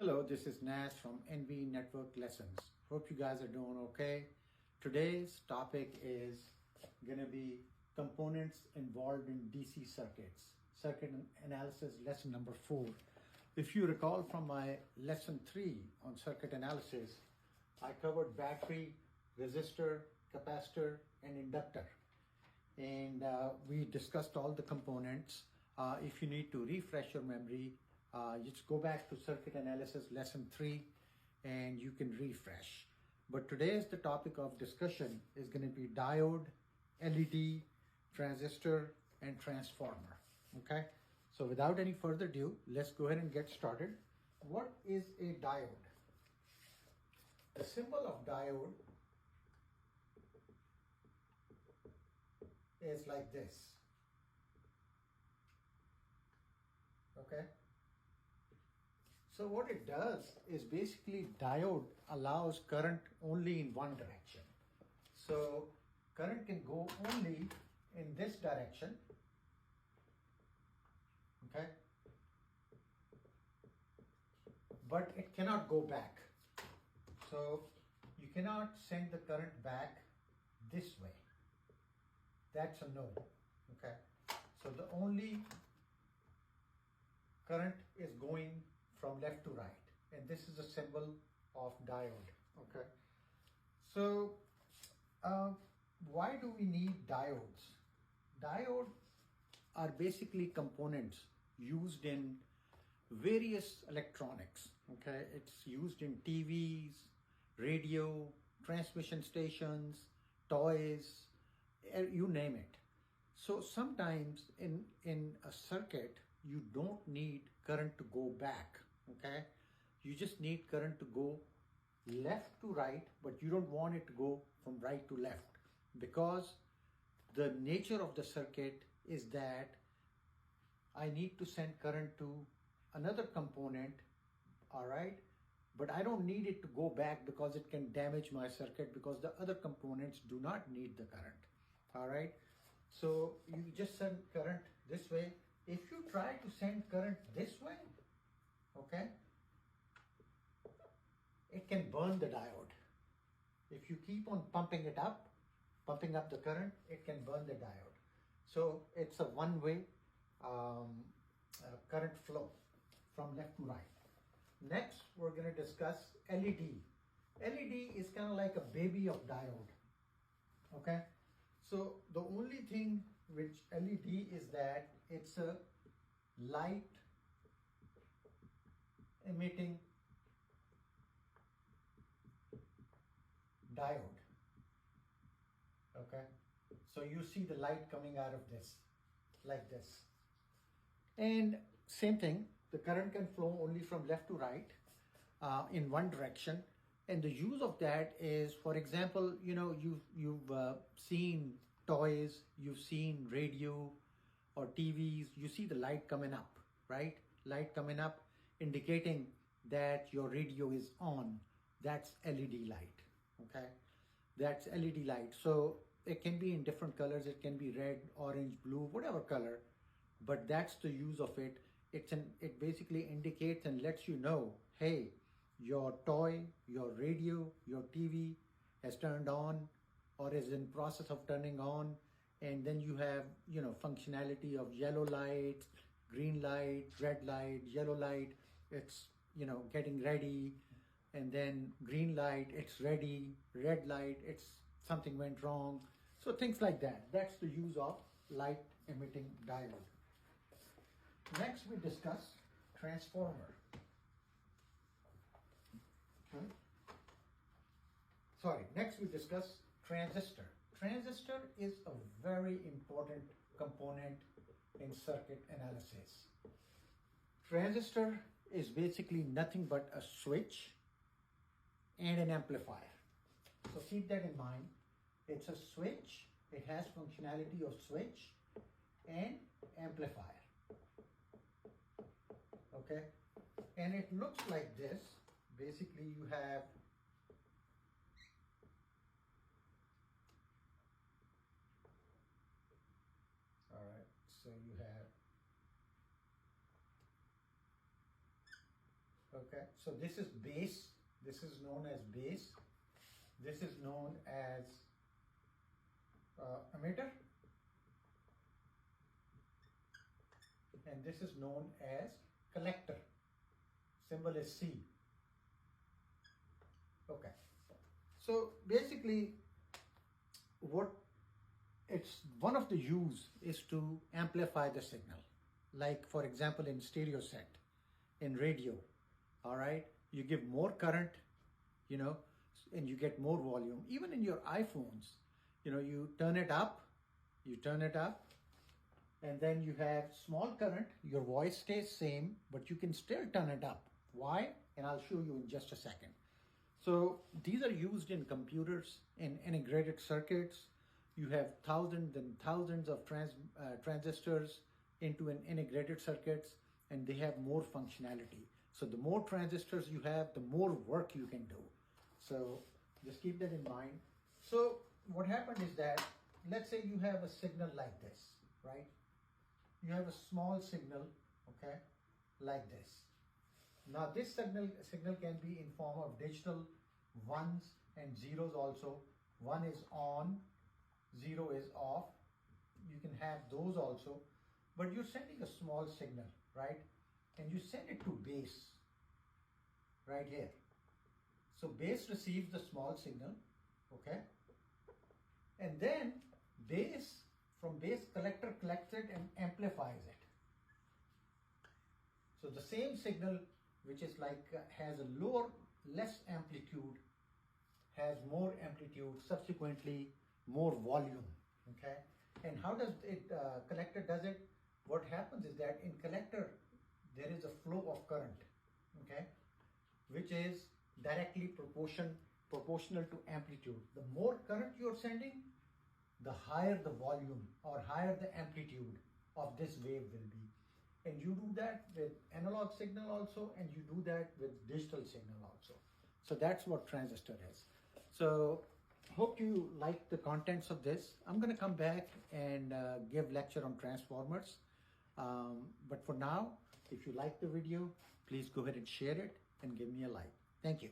Hello, this is Nas from NV Network Lessons. Hope you guys are doing okay. Today's topic is going to be components involved in DC circuits, circuit analysis lesson number 4. If you recall from my lesson 3 on circuit analysis, I covered battery, resistor, capacitor, and inductor. And we discussed all the components. If you need to refresh your memory, just go back to circuit analysis lesson 3 and you can refresh. But today's the topic of discussion is going to be diode, LED, transistor, and transformer. Okay, so without any further ado, let's go ahead and get started. What is a diode? The symbol of diode is like this. Okay, so what it does is basically diode allows current only in one direction. So current can go only in this direction. Okay, but it cannot go back. So you cannot send the current back this way. That's a no. Okay, so the only current is going from left to right, and this is a symbol of diode. Okay, so why do we need diodes? Diodes are basically components used in various electronics. Okay, it's used in TVs, radio, transmission stations, toys, you name it. So sometimes in a circuit you don't need current to go back. Okay, you just need current to go left to right, but you don't want it to go from right to left, because the nature of the circuit is that I need to send current to another component, all right, but I don't need it to go back because it can damage my circuit, because the other components do not need the current. All right, so you just send current this way. If you try to send current this way, okay, it can burn the diode. If you keep on pumping up the current, it can burn the diode. So it's a one-way current flow from left to right. Next, we're going to discuss LED. LED is kind of like a baby of diode. Okay, so the only thing which LED is that it's a light emitting diode. Okay, so you see the light coming out of this like this, and same thing, the current can flow only from left to right in one direction. And the use of that is, for example, you know, you've seen toys, you've seen radio or TVs, you see the light coming up, right? Light coming up indicating that your radio is on. That's LED light. Okay, that's LED light. So it can be in different colors. It can be red, orange, blue, whatever color, but that's the use of it. It basically indicates and lets you know, hey, your toy, your radio, your TV has turned on or is in process of turning on. And then you have, you know, functionality of yellow light, green light, red light, yellow light, it's, you know, getting ready. And then green light, it's ready, red light, it's something went wrong. So things like that. That's the use of light emitting diode. Next we discuss transformer. Okay. Sorry, next we discuss transistor. Transistor is a very important component in circuit analysis. Transistor is basically nothing but a switch and an amplifier. So keep that in mind. It's a switch. It has functionality of switch and amplifier. Okay, and it looks like this. Basically you have so you have, okay, So this is base. This is known as base. This is known as emitter. And this is known as collector. Symbol is C. Okay. So basically, what it's one of the use is to amplify the signal. Like for example, in stereo set, in radio, all right, you give more current, you know, and you get more volume. Even in your iPhones, you know, you turn it up, and then you have small current, your voice stays same, but you can still turn it up. Why? And I'll show you in just a second. So these are used in computers, in integrated circuits. You have thousands and thousands of transistors into an integrated circuits, and they have more functionality. So the more transistors you have, the more work you can do. So just keep that in mind. So what happened is that, let's say you have a signal like this, right? You have a small signal, okay, like this. Now this signal can be in form of digital ones and zeros also. 1 is on, 0 is off. You can have those also, but you're sending a small signal, right? And you send it to base, right here. So base receives the small signal, okay? And then from base collector collects it and amplifies it. So the same signal, which is like has a less amplitude, has more amplitude, subsequently more volume, okay? And how does it, collector does it? What happens is that in collector, there is a flow of current, okay? Which is directly proportional to amplitude. The more current you're sending, the higher the volume or higher the amplitude of this wave will be. And you do that with analog signal also, and you do that with digital signal also. So that's what transistor is. So hope you like the contents of this. I'm going to come back and give lecture on transformers. But for now, if you like the video, please go ahead and share it and give me a like. Thank you.